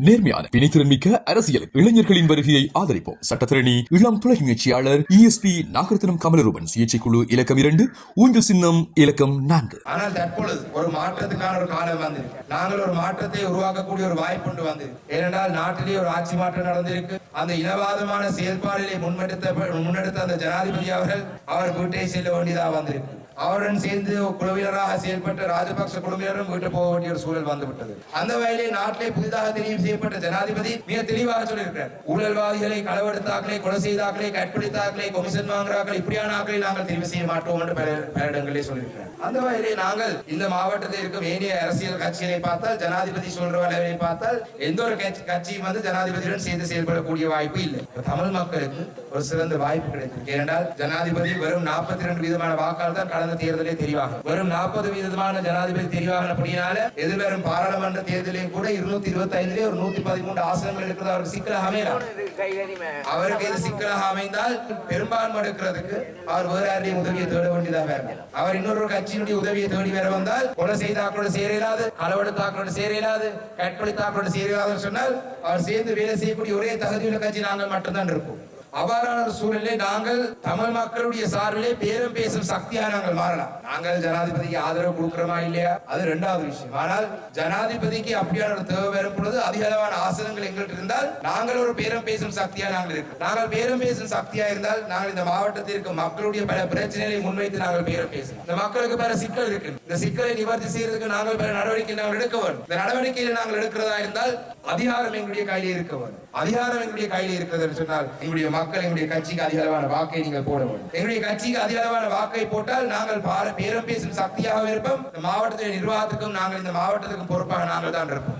நேர்மையான வினைத்திறன்மிக்க அரசியல் இளைஞர்களின் வருகையை ஆதரிப்போம். சட்டத்திரணி இளம் துளை முயற்சியாளர் ESP நாகரத்னம் கமலரூபன் சுயேட்சை குழு இலக்கம் 2 ஊஞ்சல் சின்னம் இலக்கம் 4. ஆனால் தற்பொழுது ஒரு மாற்றத்துக்கான ஒரு காலம் வந்திருக்கு. நாங்கள் ஒரு மாற்றத்தை உருவாக்கக்கூடிய ஒரு வாய்ப்பு வந்து ஏனென்றால் நாட்டிலே ஒரு ஆட்சி மாற்றம் நடந்திருக்கு. அந்த இனவாதமான செயல்பாடுகளை முன்னெடுத்த அந்த ஜனாதிபதி அவர்கள் அவர் வீட்டை செல்ல வேண்டியதாக வந்திருக்கு. அவருடன் சேர்ந்து குழுவினராக செயல்பட்ட ராஜபக்ச குழுவினரும் வீட்டு போக வேண்டிய ஒரு சூழல் வந்துவிட்டது. அந்த வகையிலே நாட்டிலே புதிதாக தெரிவு செய்யப்பட்ட ஜனாதிபதி மிக தெளிவாக சொல்லியிருக்கிறார். ஊழல்வாதிகளை, களவெடுத்தாக்களை, கொலை செய்தாக்களை, கற்பழித்தாக்களை, கொமிஷன் வாங்குறாக்களை, இப்படியான ஆக்களை நாங்கள் தெரிவு செய்ய மாட்டோம் என்று பல இடங்களிலே சொல்லியிருக்கிறார். அந்த வகையிலே நாங்கள் இந்த மாவட்டத்தில் இருக்கும் ஏனைய அரசியல் கட்சிகளை பார்த்தால், ஜனாதிபதி சொல்ற அளவை பார்த்தால் எந்த ஒரு கட்சியும் வந்து ஜனாதிபதியுடன் சேர்ந்து செயல்படக்கூடிய வாய்ப்பு இல்லை. தமிழ் மக்களுக்கு ஒரு சிறந்த வாய்ப்பு கிடைத்திருக்கு. ஏனென்றால் ஜனாதிபதி வெறும் 42% வாக்காளர் தான் கடந்த தேர்தலே தெரிவாகும். வெறும் 40% ஜனாதிபதி தெரிவாக அப்படினால எதிர்வரும் பாராளுமன்ற தேர்தலில் கூட 225 ஒரு 113 ஆசனங்கள் இருக்கிறது. அவருக்கு சிக்கலாக அமையலாம். அவருக்கு இது சிக்கலாக அமைந்தால் பெரும்பான்மை எடுக்கிறதுக்கு அவர் வேற யாரையும் உதவியை தேட வேண்டியதாக இருக்கும். அவர் இன்னொரு கட்சியினுடைய உதவியை தேடி வர வந்தால் கொலை செய்தாக்களோடு சேரலாது, களவெடுத்தாக்களோடு சேரலாது, கற்பழித்தாக்களோடு சேரலாது சொன்னால் அவர் சேர்ந்து வேலை செய்யக்கூடிய ஒரே தகுதியுள்ள கட்சி நாங்கள் மட்டும்தான் இருப்போம். அவ்வாறான சூழலிலே நாங்கள் தமிழ் மக்களுடைய சார்பிலே பேரம் பேசும் சக்தியாக நாங்கள் மாறலாம். நாங்கள் ஜனாதிபதிக்கு ஆதரவு கொடுக்கிறோமா இல்லையா அது இரண்டாவது விஷயம். ஆனால் ஜனாதிபதிக்கு அப்படியான ஒரு தேவை வரும் பொழுது அதிக அளவான ஆசனங்கள் எங்கள்கிட்ட இருந்தால் நாங்கள் ஒரு பேரம் பேசும் சக்தியா நாங்கள் இருக்கோம். நாங்கள் பேரம் பேசும் சக்தியா இருந்தால் நாங்கள் இந்த மாவட்டத்திற்கு மக்களுடைய பல பிரச்சனைகளை முன்வைத்து நாங்கள் பேரம் பேசலாம். இந்த மக்களுக்கு பல சிக்கல் இருக்கு. இந்த சிக்கலை நிவர்த்தி செய்யறதுக்கு நாங்கள் பல நடவடிக்கை நாங்கள் எடுக்க வேண்டும். இந்த நடவடிக்கையில நாங்கள் எடுக்கிறதா இருந்தால் அதிகாரம் எங்களுடைய கையில இருக்க வேண்டும். அதிகாரம் எங்களுடைய கையில இருக்கிறது சொன்னால் எங்களுடைய மக்கள் எங்களுடைய கட்சிக்கு அதிக அளவான வாக்கை நீங்கள் போட வேண்டும். எங்களுடைய கட்சிக்கு அதிக அளவான வாக்கை போட்டால் நாங்கள் பேரம் பேசும் சக்தியாக இருப்போம். இந்த மாவட்டத்தின் நிர்வாகத்துக்கும் நாங்கள் இந்த மாவட்டத்துக்கும் பொறுப்பாக நாங்கள் தான் இருப்போம்.